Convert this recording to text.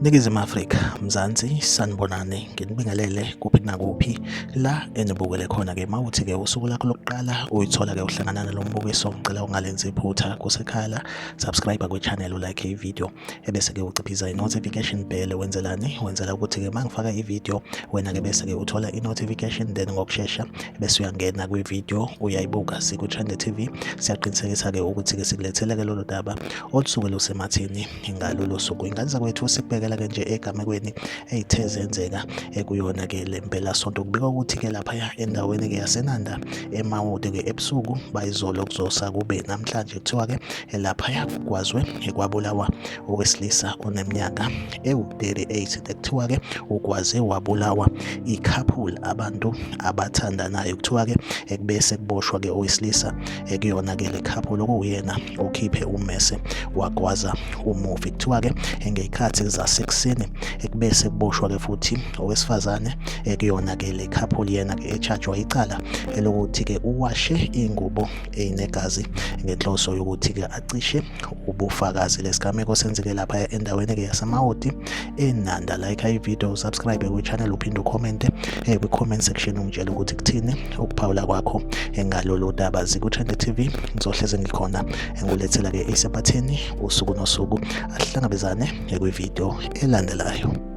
Ningizimu Afrika, Mzansi, sanibonani, nginibingelele kuphi nakuphi la enibukele khona-ke mawuthi-ke usuku lakho lokuqala uyithola-ke uhlangana nalo mbukiso, ngicela ungalenzi iphutha kusekhaya la, subscribe kwe-channel, ulike ivideo ebese-ke uciphiza i-notification bell. Wenzelani? Wenzela ukuthi-ke mangifaka ivideo wena-ke bese-ke uthola i-notification, then ngokushesha bese uyangena kwivideo uyayibuka. Siku-Trend TV siyaqinisekisa-ke ukuthi-ke sikulethele-ke lolu daba olusuke lusemathini ngalolo suku. Ingane zakwethu sikubhekela ke nje egamekweni eyithe zenzeka ekuyona-ke le mpelasonto. Kubika ukuthi-ke laphaya endaweni-ke yaseNanda eMawoti-ke ebusuku bayizolo kuzosa kube namhlanje kuthiwa-ke laphaya kwazwe kwabulawa owesilisa oneminyaka ewu-38. Kuthiwa-ke ukwaze wabulawa i-couple, abantu abathandanayo. Kuthiwa-ke ekubese kuboshwa-ke owesilisa ekuyona-ke le couple okuyena okhiphe ummese wagwaza umufi. Kuthiwa-ke ngey'khathi zasekuseni ekubese kuboshwa-ke futhi owesifazane ekuyona-ke le couple yena-ke echajwa icala elokuthi-ke uwashe iy'ngubo ey'negazi ngenhloso yokuthi-ke acishe ubufakazi. Lesigameko senzeke lapha endaweni-ke yaseMawoti eNanda. Like ivideo, subscribe kwi-channel, uphinde ucommente kwi-comment section ungitshela ukuthi kuthini ukuphawula kwakho ngalolu daba. Ziku-Trend TV ngizohleze ngikhona engulethela-ke esebatheni usuku nosuku, asihlangabezane kwivideo elandelayo.